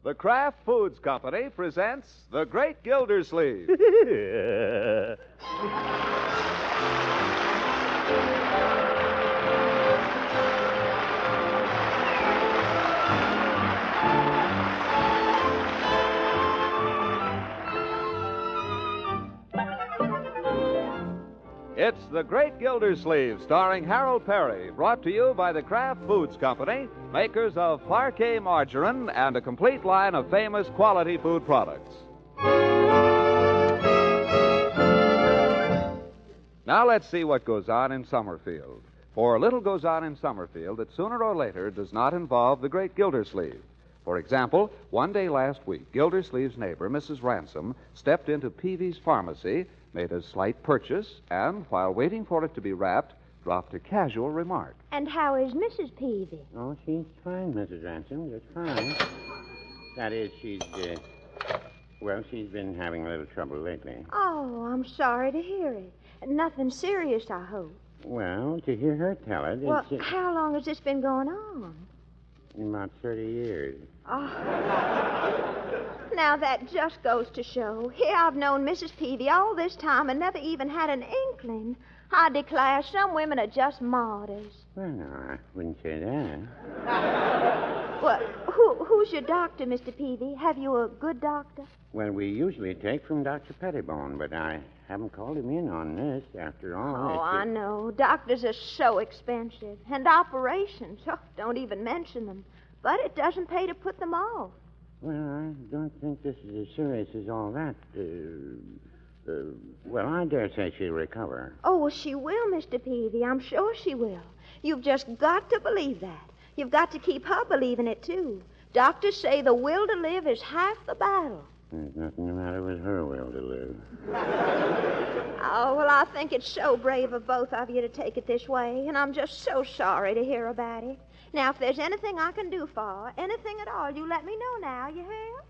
The Kraft Foods Company presents The Great Gildersleeve. It's The Great Gildersleeve, starring Harold Perry, brought to you by the Kraft Foods Company, makers of Parquet margarine and a complete line of famous quality food products. Now let's see what goes on in Summerfield. For little goes on in Summerfield that sooner or later does not involve the Great Gildersleeve. For example, one day last week, Gildersleeve's neighbor, Mrs. Ransom, stepped into Peavey's pharmacy, made a slight purchase, and, while waiting for it to be wrapped, dropped a casual remark. And how is Mrs. Peavey? Oh, she's fine, Mrs. Ransom, just fine. That is, she's been having a little trouble lately. Oh, I'm sorry to hear it. Nothing serious, I hope. Well, to hear her tell it, Well, it's how long has this been going on? about 30 years. Oh. Now, that just goes to show. Here I've known Mrs. Peavey all this time and never even had an inkling. I declare some women are just martyrs. Well, no, I wouldn't say that. Well, who's your doctor, Mr. Peavey? Have you a good doctor? Well, we usually take from Dr. Pettibone, but I haven't called him in on this, after all. Oh, I know. Doctors are so expensive. And operations, don't even mention them. But it doesn't pay to put them off. Well, I don't think this is as serious as all that. Well, I dare say she'll recover. Oh, well, she will, Mr. Peavey. I'm sure she will. You've just got to believe that. You've got to keep her believing it, too. Doctors say the will to live is half the battle. There's nothing the matter with her will to live. Oh, well, I think it's so brave of both of you to take it this way, and I'm just so sorry to hear about it. Now, if there's anything I can do for her, anything at all, you let me know now, you hear?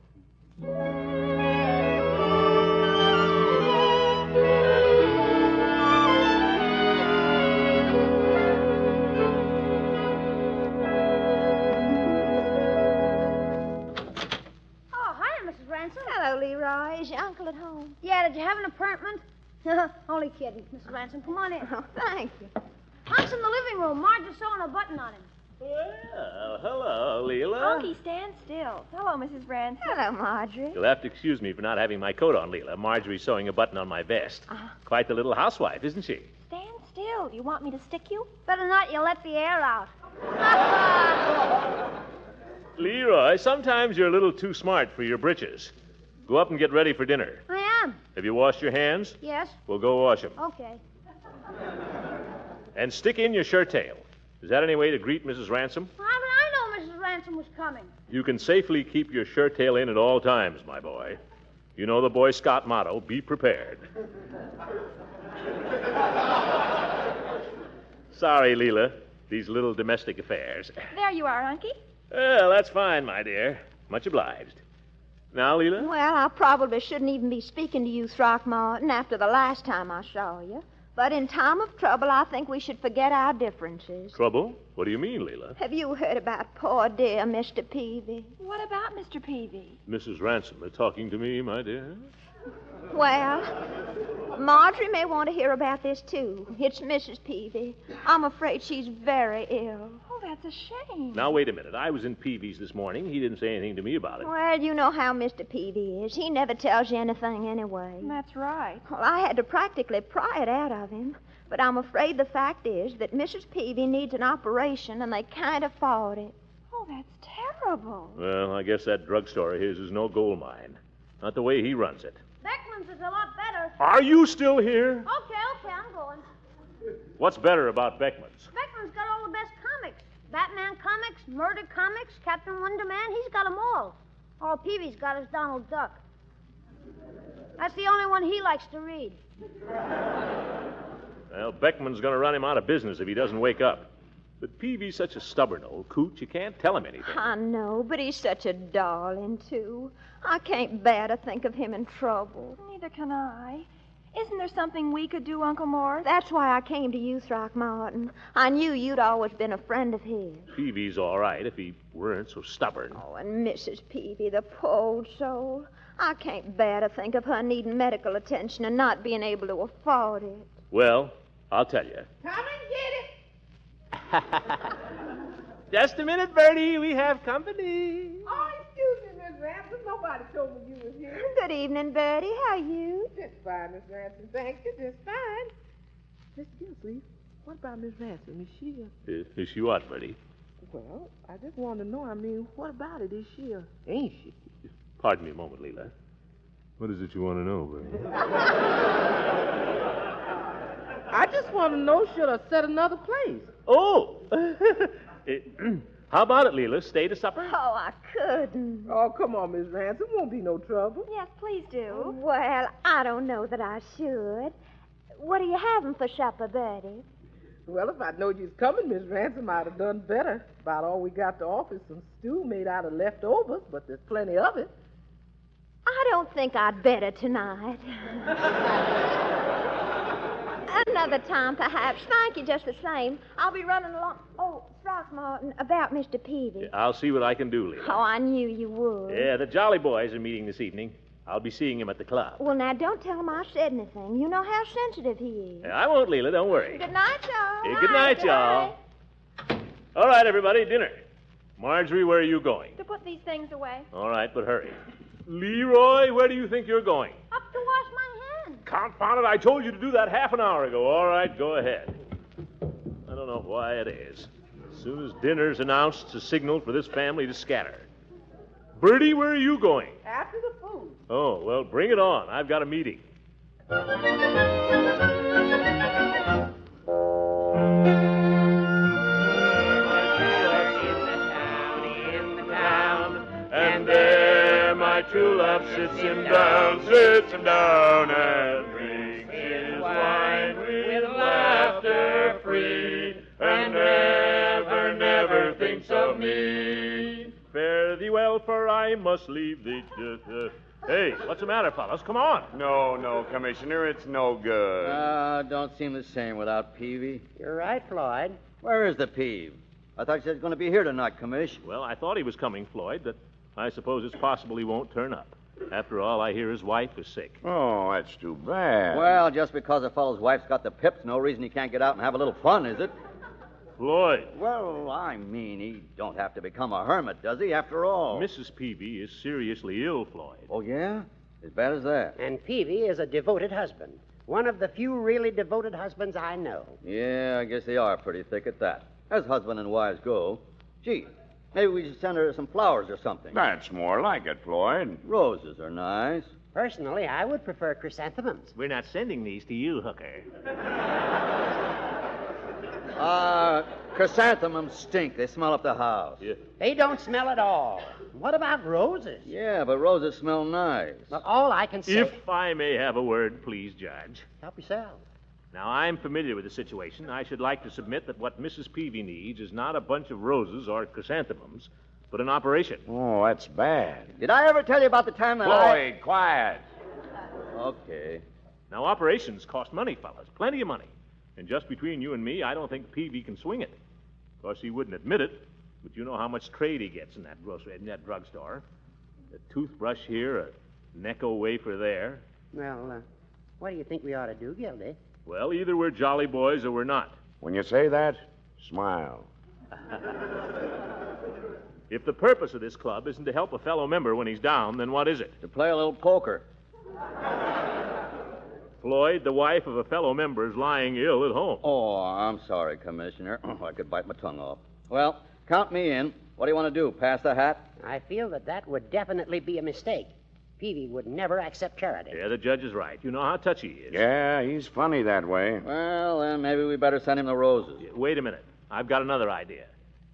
Hello, Leroy. Is your uncle at home? Yeah, did you have an appointment? Only kidding, Mrs. Ransom. Come on in. Oh, thank you. Unc's in the living room. Marge is sewing a button on him. Well, hello, Leela. Unky, stand still. Hello, Mrs. Ransom. Hello, Marjorie. You'll have to excuse me for not having my coat on, Leela. Marjorie's sewing a button on my vest. Quite the little housewife, isn't she? Stand still. You want me to stick you? Better not, you let the air out. Leroy, sometimes you're a little too smart for your britches. Go up and get ready for dinner. I am. Have you washed your hands? Yes. Well, go wash them. Okay. And stick in your shirt tail. Is that any way to greet Mrs. Ransom? How did I know Mrs. Ransom was coming? You can safely keep your shirt tail in at all times, my boy. You know the Boy Scout motto, be prepared. Sorry, Leela. These little domestic affairs. There you are, Unky. Well, that's fine, my dear. Much obliged. Now, Leela? Well, I probably shouldn't even be speaking to you, Throckmorton, after the last time I saw you. But in time of trouble, I think we should forget our differences. Trouble? What do you mean, Leela? Have you heard about poor dear Mr. Peavey? What about Mr. Peavey? Mrs. Ransom are talking to me, my dear. Well, Marjorie may want to hear about this, too. It's Mrs. Peavey. I'm afraid she's very ill. Oh, that's a shame. Now, wait a minute. I was in Peavey's this morning. He didn't say anything to me about it. Well, you know how Mr. Peavey is. He never tells you anything anyway. That's right. Well, I had to practically pry it out of him. But I'm afraid the fact is that Mrs. Peavey needs an operation, and they can't afford it. Oh, that's terrible. Well, I guess that drugstore of his is no gold mine. Not the way he runs it. Beckman's is a lot better. Are you still here? Okay, I'm going. What's better about Beckman's? Beckman's got all the best comics. Batman comics, murder comics, Captain Wonder Man. He's got them all. All Peavey's got is Donald Duck. That's the only one he likes to read. Well, Beckman's going to run him out of business if he doesn't wake up. But Peavey's such a stubborn old coot, you can't tell him anything. I know, but he's such a darling, too. I can't bear to think of him in trouble. Neither can I. Isn't there something we could do, Uncle Morris? That's why I came to you, Throckmorton. I knew you'd always been a friend of his. Peavey's all right if he weren't so stubborn. Oh, and Mrs. Peavey, the poor old soul. I can't bear to think of her needing medical attention and not being able to afford it. Well, I'll tell you. Come and get it. Just a minute, Bertie. We have company. Oh, excuse me, Miss Ransom. Nobody told me you was here. Good evening, Bertie. How are you? Just fine, Miss Ransom. Thank you. Just fine. Mr. Gildersleeve, what about Miss Ransom? Is she Is she what, Bertie? Well, I just want to know. I mean, what about it? Is she ain't she? Pardon me a moment, Leela. What is it you want to know, Bertie? I just want to know, should I set another place? Oh! How about it, Leela? Stay to supper? Oh, I couldn't. Oh, come on, Miss Ransom. Won't be no trouble. Yes, please do. Well, I don't know that I should. What are you having for supper, Bertie? Well, if I'd known you was coming, Miss Ransom, I'd have done better. About all we got to offer is some stew made out of leftovers, but there's plenty of it. I don't think I'd better tonight. Another time, perhaps. Thank you just the same. I'll be running along. Oh, Throckmorton, about Mr. Peavey. I'll see what I can do, Leela. Oh, I knew you would. Yeah, the Jolly Boys are meeting this evening. I'll be seeing him at the club. Well, now, don't tell him I said anything. You know how sensitive he is. I won't, Leela. Don't worry. Good night, y'all. Good night, y'all. All right, everybody, dinner. Marjorie, where are you going? To put these things away. All right, but hurry. Leroy, where do you think you're going? Up to wash my hands. Confound it, I told you to do that half an hour ago. All right, go ahead. I don't know why it is. As soon as dinner's announced, it's a signal for this family to scatter. Bertie, where are you going? After the food. Oh, well, bring it on. I've got a meeting. And there my true love sits him down, and drinks his wine with laughter free, and never, never thinks of me. Fare thee well, for I must leave thee. Hey, what's the matter, fellas? Come on. No, Commissioner, it's no good. Don't seem the same without Peavey. You're right, Floyd. Where is the Peave? I thought you said he was going to be here tonight, Commish. Well, I thought he was coming, Floyd, but I suppose it's possible he won't turn up. After all, I hear his wife is sick. Oh, that's too bad. Well, just because a fellow's wife's got the pips, no reason he can't get out and have a little fun, is it? Floyd. Well, I mean, he don't have to become a hermit, does he, after all? Mrs. Peavey is seriously ill, Floyd. Oh, yeah? As bad as that? And Peavey is a devoted husband. One of the few really devoted husbands I know. Yeah, I guess they are pretty thick at that. As husband and wives go. Gee, maybe we should send her some flowers or something. That's more like it, Floyd. Roses are nice. Personally, I would prefer chrysanthemums. We're not sending these to you, Hooker. Chrysanthemums stink. They smell up the house. Yeah. They don't smell at all. What about roses? Yeah, but roses smell nice. Well, all I can say... If I may have a word, please, Judge. Help yourself. Now, I'm familiar with the situation. I should like to submit that what Mrs. Peavey needs is not a bunch of roses or chrysanthemums, but an operation. Oh, that's bad. Did I ever tell you about the time that Floyd, quiet. Okay. Now, operations cost money, fellas. Plenty of money. And just between you and me, I don't think Peavey can swing it. Of course, he wouldn't admit it, but you know how much trade he gets in that drugstore. A toothbrush here, a Necco wafer there. Well, what do you think we ought to do, Gildy? Well, either we're jolly boys or we're not. When you say that, smile. If the purpose of this club isn't to help a fellow member when he's down, then what is it? To play a little poker. Floyd, the wife of a fellow member, is lying ill at home. Oh, I'm sorry, Commissioner. I could bite my tongue off. Well, count me in. What do you want to do? Pass the hat? I feel that would definitely be a mistake. Peavey would never accept charity. Yeah, the judge is right. You know how touchy he is. Yeah, he's funny that way. Well, then maybe we better send him the roses. Wait a minute. I've got another idea.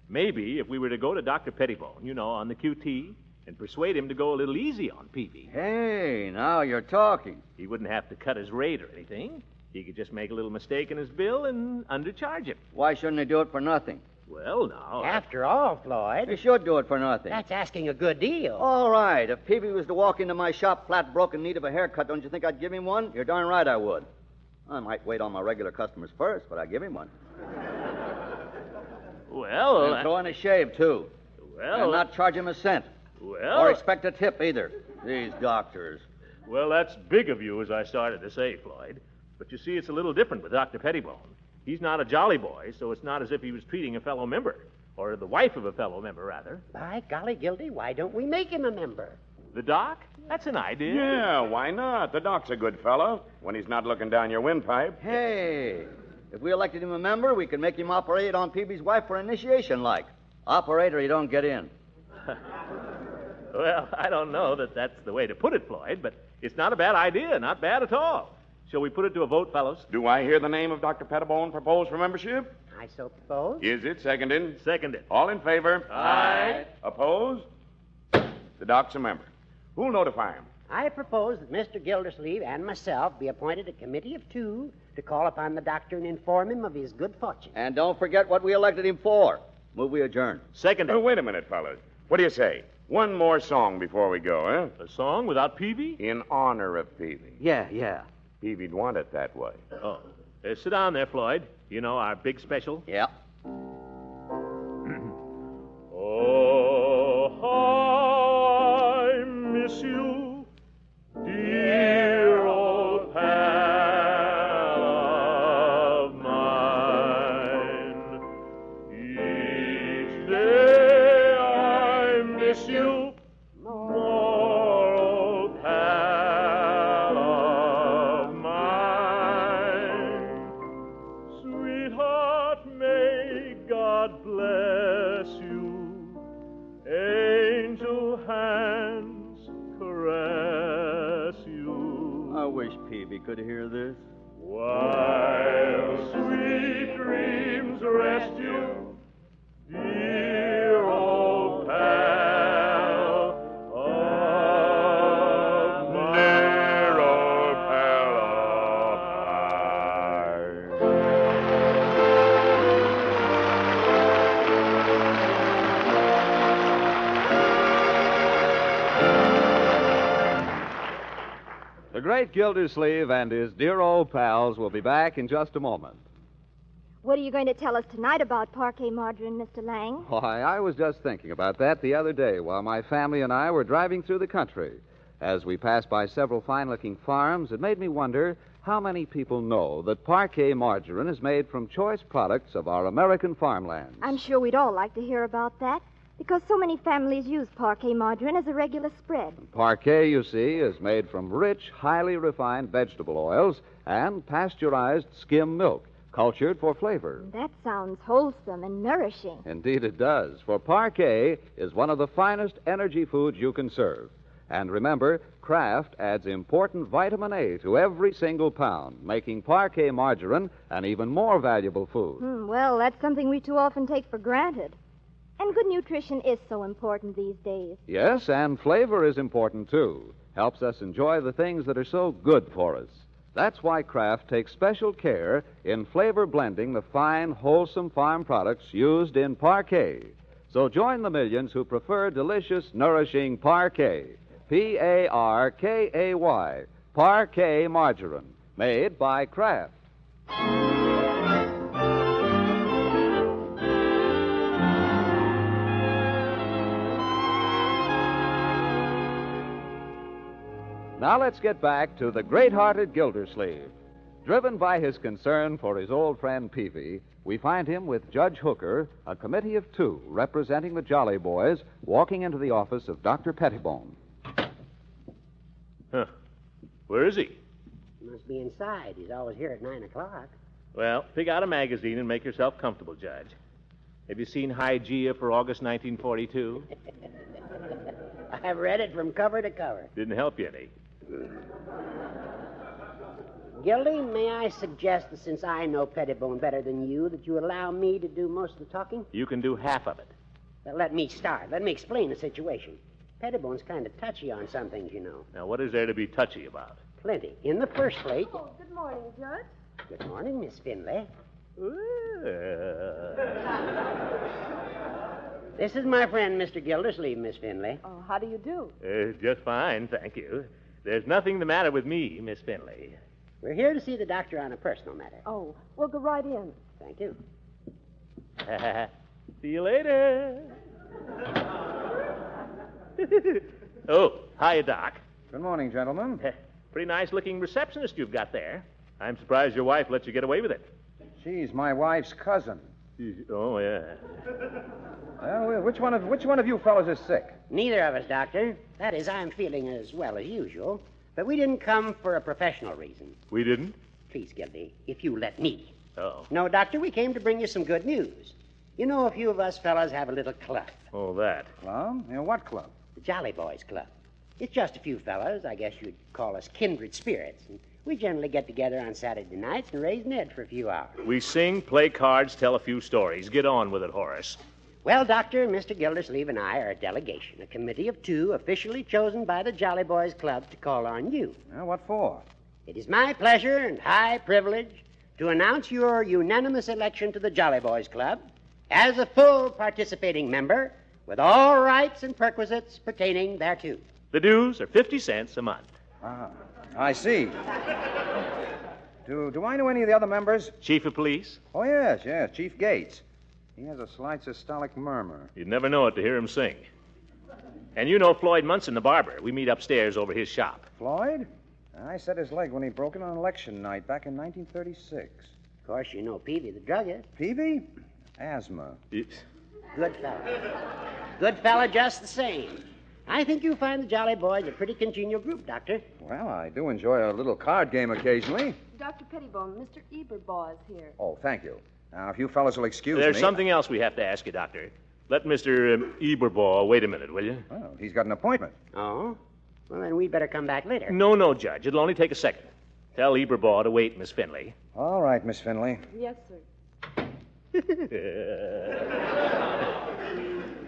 Maybe if we were to go to Dr. Pettibone, on the QT, and persuade him to go a little easy on Peavey. Hey, now you're talking. He wouldn't have to cut his rate or anything. He could just make a little mistake in his bill and undercharge him. Why shouldn't he do it for nothing? Well, now. After all, Floyd, You should do it for nothing. that's asking a good deal. All right. If Peavey was to walk into my shop flat broke in need of a haircut, don't you think I'd give him one? You're darn right I would. I might wait on my regular customers first, but I'd give him one. Well, And throw in a shave, too. well, And not charge him a cent. well, Or expect a tip, either. These doctors. well, that's big of you, as I started to say, Floyd. But you see, it's a little different with Dr. Pettibone. He's not a jolly boy, so it's not as if he was treating a fellow member. Or the wife of a fellow member, rather. By golly, Gildy, why don't we make him a member? The doc? That's an idea. Yeah, why not? The doc's a good fellow when he's not looking down your windpipe. Hey, if we elected him a member, we could make him operate on Peavey's wife for initiation, like. Operate or he don't get in. Well, I don't know that that's the way to put it, Floyd, but it's not a bad idea. Not bad at all. Shall we put it to a vote, fellows? Do I hear the name of Dr. Pettibone proposed for membership? I so propose. Is it seconded? Seconded. All in favor? Aye. Opposed? The doc's a member. Who'll notify him? I propose that Mr. Gildersleeve and myself be appointed a committee of two to call upon the doctor and inform him of his good fortune. And don't forget what we elected him for. Move we adjourn. Seconded. Wait a minute, fellas. What do you say? One more song before we go, eh? A song without Peavey? In honor of Peavey. Yeah. Peavey'd want it that way. Oh. Sit down there, Floyd. You know, our big special. Yeah. Oh, how I miss you, dear old pal of mine. Each day I miss you more, old pal of mine. Sweetheart, may God bless you. Angel hands caress you. I wish Peavey could hear this. While sweet dreams rest you, dear old pal of mine. Dear old pal of The great Gildersleeve and his dear old pals will be back in just a moment. What are you going to tell us tonight about parquet margarine, Mr. Lang? Why, I was just thinking about that the other day while my family and I were driving through the country. As we passed by several fine-looking farms, it made me wonder how many people know that parquet margarine is made from choice products of our American farmlands. I'm sure we'd all like to hear about that, because so many families use parquet margarine as a regular spread. Parquet, you see, is made from rich, highly refined vegetable oils and pasteurized skim milk, cultured for flavor. That sounds wholesome and nourishing. Indeed it does, for parquet is one of the finest energy foods you can serve. And remember, Kraft adds important vitamin A to every single pound, making parquet margarine an even more valuable food. Well, that's something we too often take for granted. And good nutrition is so important these days. Yes, and flavor is important, too. Helps us enjoy the things that are so good for us. That's why Kraft takes special care in flavor blending the fine, wholesome farm products used in parquet. So join the millions who prefer delicious, nourishing parquet. Parkay, parquet margarine, made by Kraft. Now let's get back to the great-hearted Gildersleeve. Driven by his concern for his old friend Peavey, we find him with Judge Hooker, a committee of two representing the Jolly Boys, walking into the office of Dr. Pettibone. Huh. Where is he? He must be inside. He's always here at 9 o'clock. Well, pick out a magazine and make yourself comfortable, Judge. Have you seen Hygeia for August 1942? I've read it from cover to cover. Didn't help you any. Gildy, may I suggest that since I know Pettibone better than you, that you allow me to do most of the talking? You can do half of it. Well, let me start. Let me explain the situation. Pettibone's kind of touchy on some things, you know. Now, what is there to be touchy about? Plenty. In the first place... Oh, good morning, Judge. Good morning, Miss Finlay. This is my friend, Mr. Gildersleeve, Miss Finley. Oh, how do you do? Just fine, thank you. There's nothing the matter with me, Miss Finley. We're here to see the doctor on a personal matter. Oh, well, go right in. Thank you. See you later. Oh, hiya, Doc. Good morning, gentlemen. Pretty nice-looking receptionist you've got there. I'm surprised your wife let you get away with it. She's my wife's cousin. Oh, yeah. Well, which one of you fellows is sick? Neither of us, Doctor. That is, I'm feeling as well as usual. But we didn't come for a professional reason. We didn't? Please, Gildy, if you let me. Oh. No, Doctor, we came to bring you some good news. You know, a few of us fellas have a little club. Oh, that. Club? What club? The Jolly Boys Club. It's just a few fellas. I guess you'd call us kindred spirits. And we generally get together on Saturday nights and raise Ned for a few hours. We sing, play cards, tell a few stories. Get on with it, Horace. Well, Doctor, Mr. Gildersleeve and I are a delegation, a committee of two officially chosen by the Jolly Boys Club to call on you. What for? It is my pleasure and high privilege to announce your unanimous election to the Jolly Boys Club as a full participating member with all rights and perquisites pertaining thereto. The dues are 50 cents a month. I see. Do I know any of the other members? Chief of Police? Oh, yes, Chief Gates. He has a slight systolic murmur. You'd never know it to hear him sing. And you know Floyd Munson, the barber. We meet upstairs over his shop. Floyd? I set his leg when he broke in on election night back in 1936. Of course, you know Peavey, the druggist. Peavey? Asthma. Good fella. Good fella just the same. I think you'll find the Jolly Boys a pretty congenial group, Doctor. Well, I do enjoy a little card game occasionally. Dr. Pettibone, Mr. Eberbaugh is here. Oh, thank you. Now, if you fellows will excuse There's me... something else we have to ask you, Doctor. Let Mr. Eberbaugh wait a minute, will you? Oh, he's got an appointment. Oh? Well, then we'd better come back later. No, Judge. It'll only take a second. Tell Eberbaugh to wait, Miss Finley. All right, Miss Finley. Yes, sir.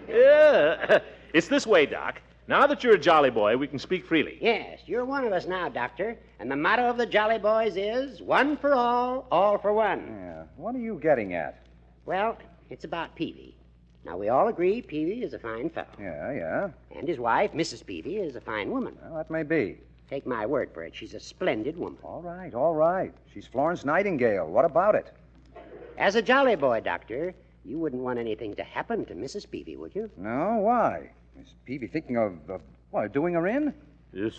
Yeah. It's this way, Doc. Now that you're a Jolly Boy, we can speak freely. Yes, you're one of us now, Doctor. And the motto of the Jolly Boys is one for all for one. Yeah. What are you getting at? Well, it's about Peavey. Now, we all agree Peavey is a fine fellow. Yeah. And his wife, Mrs. Peavey, is a fine woman. Well, that may be. Take my word for it. She's a splendid woman. All right. She's Florence Nightingale. What about it? As a Jolly Boy, Doctor, you wouldn't want anything to happen to Mrs. Peavey, would you? No, why? Is Peavey thinking of, doing her in? Yes.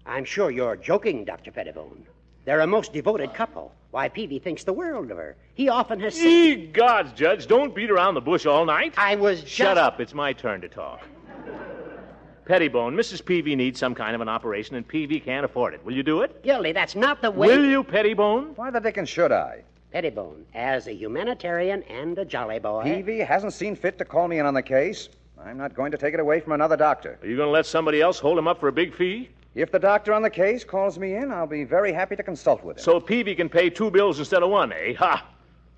I'm sure you're joking, Dr. Pettibone. They're a most devoted couple. Why, Peavey thinks the world of her. He often has said... Ye gods, Judge, don't beat around the bush all night. I was just... Shut up. It's my turn to talk. Pettibone, Mrs. Peavey needs some kind of an operation, and Peavey can't afford it. Will you do it? Gildy, that's not the way... Will you, Pettibone? Why the dickens should I? Pettibone, as a humanitarian and a Jolly Boy... Peavey hasn't seen fit to call me in on the case. I'm not going to take it away from another doctor. Are you going to let somebody else hold him up for a big fee? If the doctor on the case calls me in, I'll be very happy to consult with him. So Peavey can pay 2 bills instead of 1, eh? Ha!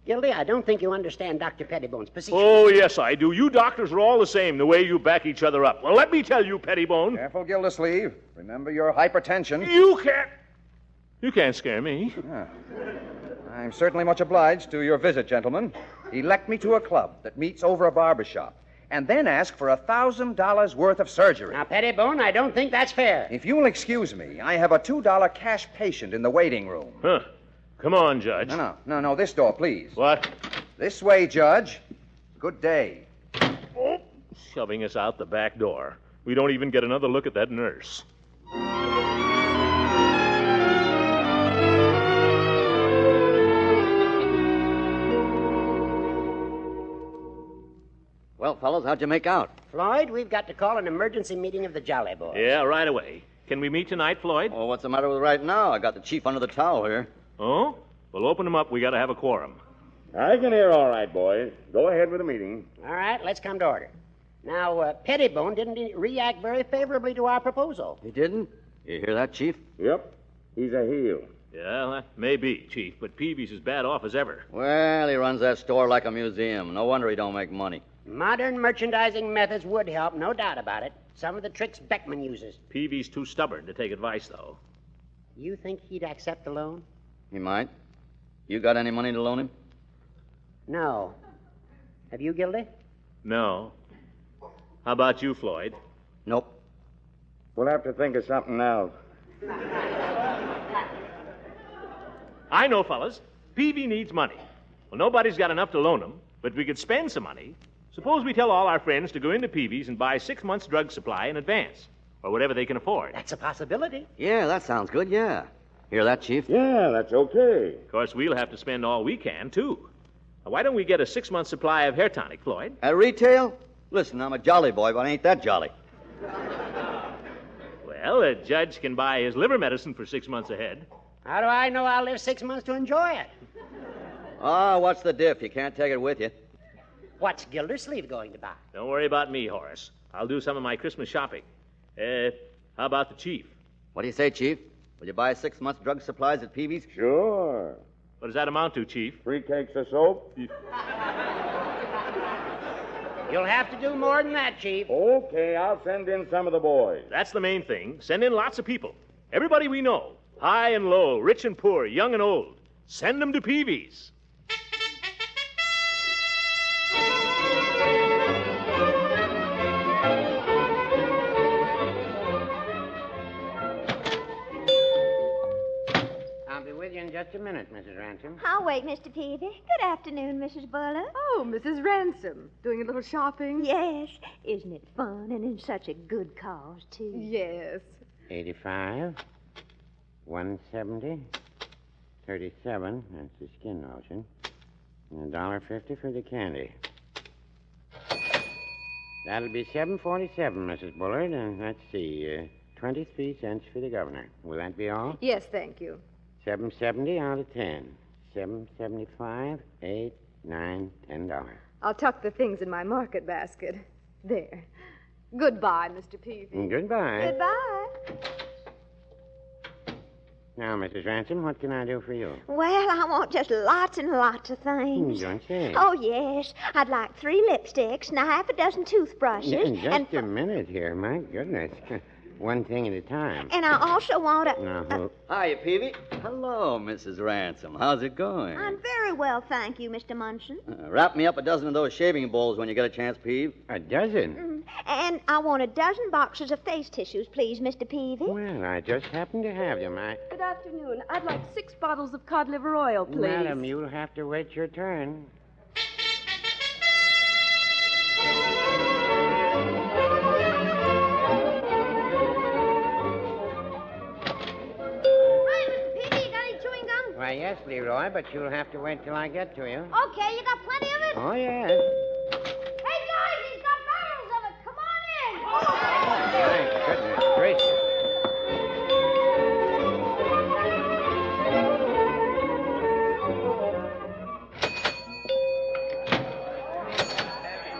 Gildy, I don't think you understand Dr. Pettibone's position. Oh, yes, I do. You doctors are all the same, the way you back each other up. Well, let me tell you, Pettibone. Careful, Gildersleeve. Remember your hypertension. You can't scare me. Yeah. I'm certainly much obliged to your visit, gentlemen. Elect me to a club that meets over a barber shop, and then ask for $1,000 worth of surgery. Now, Pettibone, I don't think that's fair. If you'll excuse me, I have a $2 cash patient in the waiting room. Huh. Come on, Judge. No, this door, please. What? This way, Judge. Good day. Oh, shoving us out the back door. We don't even get another look at that nurse. Well, fellows, how'd you make out? Floyd, we've got to call an emergency meeting of the Jolly Boys. Yeah, right away. Can we meet tonight, Floyd? Well, what's the matter with right now? I got the chief under the towel here. Oh? Well, open them up. We got to have a quorum. I can hear all right, boys. Go ahead with the meeting. All right, let's come to order. Now, Pettibone didn't react very favorably to our proposal. He didn't? You hear that, Chief? Yep. He's a heel. Yeah, that may be, Chief, but Peavey's as bad off as ever. Well, he runs that store like a museum. No wonder he don't make money. Modern merchandising methods would help, no doubt about it. Some of the tricks Beckman uses. Peavey's too stubborn to take advice, though. You think he'd accept the loan? He might. You got any money to loan him? No. Have you, Gildy? No. How about you, Floyd? Nope. We'll have to think of something else. I know, fellas. Peavey needs money. Well, nobody's got enough to loan him, but we could spend some money. Suppose we tell all our friends to go into Peavey's and buy 6 months' drug supply in advance, or whatever they can afford. That's a possibility. Yeah, that sounds good, yeah. Hear that, Chief? Yeah, that's okay. Of course, we'll have to spend all we can, too. Now, why don't we get a 6 month supply of hair tonic, Floyd? At retail? Listen, I'm a jolly boy, but I ain't that jolly. Well, a judge can buy his liver medicine for 6 months ahead. How do I know I'll live 6 months to enjoy it? Ah, what's the diff? You can't take it with you. What's Gildersleeve going to buy? Don't worry about me, Horace. I'll do some of my Christmas shopping. How about the chief? What do you say, Chief? Will you buy 6 months' drug supplies at Peavey's? Sure. What does that amount to, Chief? 3 cakes of soap? You'll have to do more than that, Chief. Okay, I'll send in some of the boys. That's the main thing. Send in lots of people. Everybody we know. High and low, rich and poor, young and old. Send them to Peavey's. I'll be with you in just a minute, Mrs. Ransom. I'll wait, Mr. Peavey. Good afternoon, Mrs. Buller. Oh, Mrs. Ransom. Doing a little shopping? Yes. Isn't it fun and in such a good cause, too? Yes. 85, 170, 37, that's the skin lotion, and $1.50 for the candy. That'll be $7.47, Mrs. Bullard, and let's see, 23 cents for the governor. Will that be all? Yes, thank you. $7.70 out of 10. $7.75, $8, $9, $10. I'll tuck the things in my market basket. There. Goodbye, Mr. Peavey. Goodbye. Goodbye. Now, Mrs. Ransom, what can I do for you? Well, I want just lots and lots of things. Don't say. Oh, yes. I'd like 3 lipsticks and a half a dozen toothbrushes. Just a minute here, my goodness. One thing at a time. And I also want a... Now, Hiya, Peavey. Hello, Mrs. Ransom. How's it going? I'm very well, thank you, Mr. Munson. Wrap me up a dozen of those shaving bowls when you get a chance, Peave. A dozen? And I want a dozen boxes of face tissues, please, Mr. Peavey. Well, I just happen to have them. Good afternoon. I'd like 6 bottles of cod liver oil, please. Madam, you'll have to wait your turn. Why, yes, Leroy, but you'll have to wait till I get to you. Okay, you got plenty of it? Oh, yes. Hey, guys, he's got barrels of it. Come on in. My goodness gracious.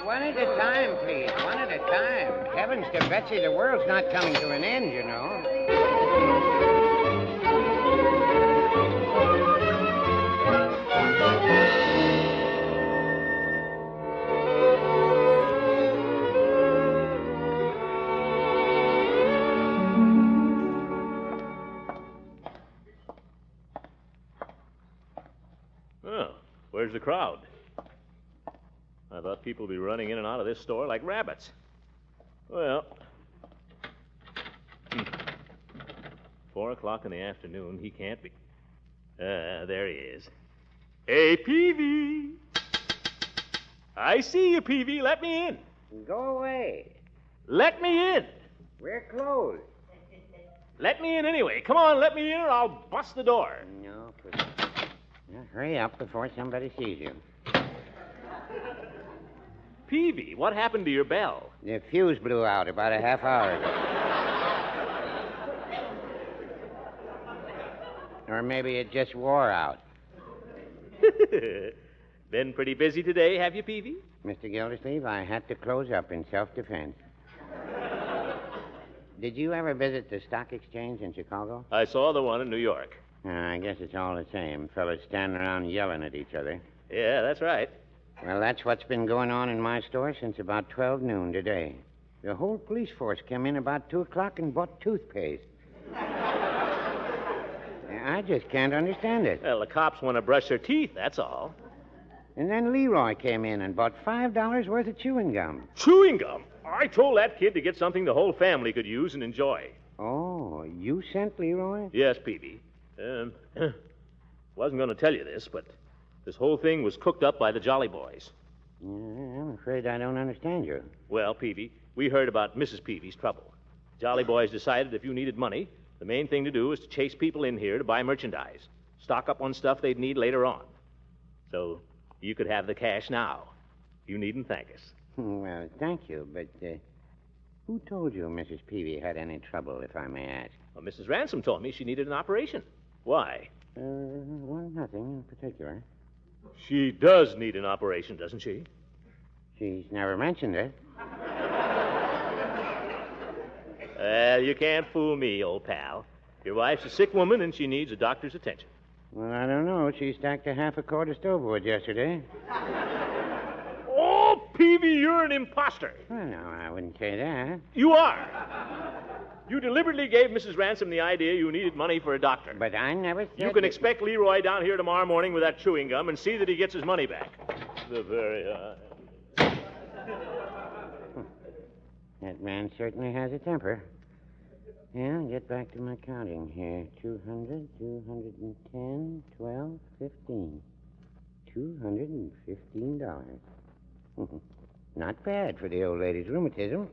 One at a time, please. One at a time. Heavens to Betsy, the world's not coming to an end, you know. Oh, where's the crowd? I thought people would be running in and out of this store like rabbits. Well, 4 o'clock in the afternoon, he can't be. There he is. Hey, Peavey! I see you, Peavey. Let me in. Go away. Let me in. We're closed. Let me in anyway. Come on, let me in or I'll bust the door. No, please. Now, hurry up before somebody sees you. Peavey, what happened to your bell? The fuse blew out about a half hour ago. Or maybe it just wore out. Been pretty busy today, have you, Peavey? Mr. Gildersleeve, I had to close up in self-defense. Did you ever visit the stock exchange in Chicago? I saw the one in New York. I guess it's all the same. Fellas standing around yelling at each other. Yeah, that's right. Well, that's what's been going on in my store since about 12 noon today. The whole police force came in about 2 o'clock and bought toothpaste. I just can't understand it. Well, the cops want to brush their teeth, that's all. And then Leroy came in and bought $5 worth of chewing gum. Chewing gum? I told that kid to get something the whole family could use and enjoy. Oh, you sent Leroy? Yes, Peavey. Wasn't going to tell you this, but this whole thing was cooked up by the Jolly Boys. Yeah, I'm afraid I don't understand you. Well, Peavey, we heard about Mrs. Peavey's trouble. Jolly Boys decided if you needed money, the main thing to do was to chase people in here to buy merchandise, stock up on stuff they'd need later on. So you could have the cash now. You needn't thank us. Well, thank you, but who told you Mrs. Peavey had any trouble, if I may ask? Well, Mrs. Ransom told me she needed an operation. Why? Well, nothing in particular. She does need an operation, doesn't she? She's never mentioned it. Well, you can't fool me, old pal. Your wife's a sick woman, and she needs a doctor's attention. Well, I don't know. She stacked a half a quart of stovewood yesterday. Oh, Peavey, you're an imposter. Well, no, I wouldn't say that. You are. You deliberately gave Mrs. Ransom the idea you needed money for a doctor. But I never said... You can expect Leroy down here tomorrow morning with that chewing gum and see that he gets his money back. The very... That man certainly has a temper. Yeah, I'll get back to my counting here. 200, 210, 12, 15. $215. Not bad for the old lady's rheumatism.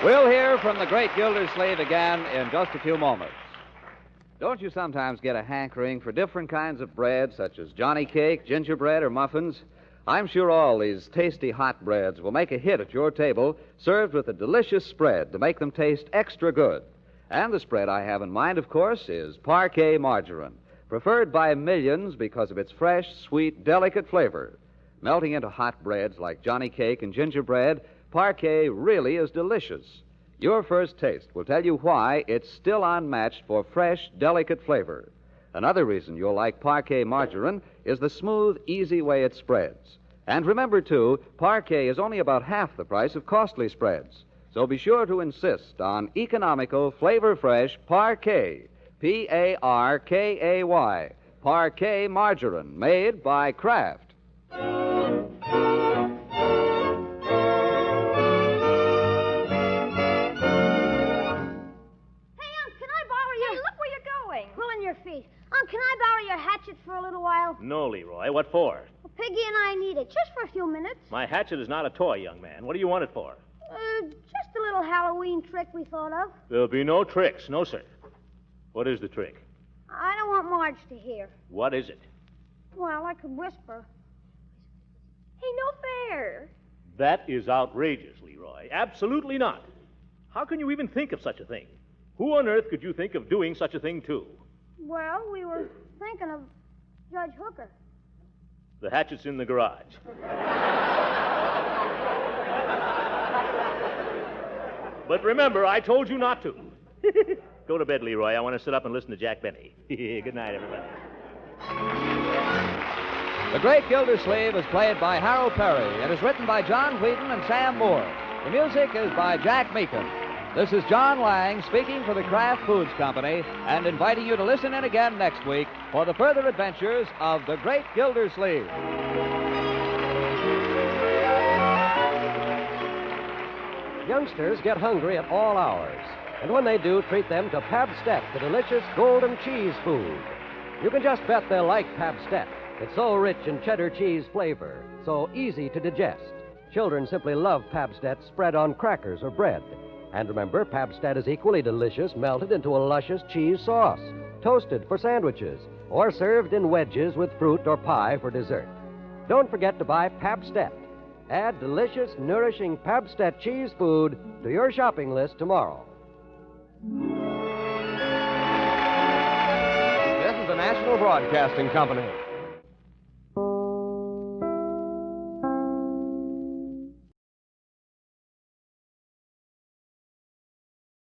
We'll hear from the great Gildersleeve again in just a few moments. Don't you sometimes get a hankering for different kinds of bread, such as Johnny cake, gingerbread, or muffins? I'm sure all these tasty hot breads will make a hit at your table, served with a delicious spread to make them taste extra good. And the spread I have in mind, of course, is Parquet margarine, preferred by millions because of its fresh, sweet, delicate flavor. Melting into hot breads like Johnny cake and gingerbread, Parquet really is delicious. Your first taste will tell you why it's still unmatched for fresh, delicate flavor. Another reason you'll like Parquet margarine is the smooth, easy way it spreads. And remember, too, Parquet is only about half the price of costly spreads. So be sure to insist on economical, flavor-fresh Parquet, P-A-R-K-A-Y, Parquet margarine, made by Kraft. Your feet. Can I borrow your hatchet for a little while? No, Leroy. What for? Well, Piggy and I need it, just for a few minutes. My hatchet is not a toy, young man. What do you want it for? Just a little Halloween trick we thought of. There'll be no tricks. No, sir. What is the trick? I don't want Marge to hear. What is it? Well, I could whisper. Hey, no fair. That is outrageous, Leroy. Absolutely not. How can you even think of such a thing? Who on earth could you think of doing such a thing to? Well, we were thinking of Judge Hooker. The hatchet's in the garage. But remember, I told you not to. Go to bed, Leroy. I want to sit up and listen to Jack Benny. Good night, everybody. The Great Gildersleeve is played by Harold Perry. It is written by John Whedon and Sam Moore. The music is by Jack Meakin. This is John Lang speaking for the Kraft Foods Company and inviting you to listen in again next week for the further adventures of the Great Gildersleeve. Youngsters get hungry at all hours. And when they do, treat them to Pabstet, the delicious golden cheese food. You can just bet they'll like Pabstet. It's so rich in cheddar cheese flavor, so easy to digest. Children simply love Pabstet spread on crackers or bread. And remember, Pabstet is equally delicious melted into a luscious cheese sauce, toasted for sandwiches, or served in wedges with fruit or pie for dessert. Don't forget to buy Pabstet. Add delicious, nourishing Pabstet cheese food to your shopping list tomorrow. This is the National Broadcasting Company.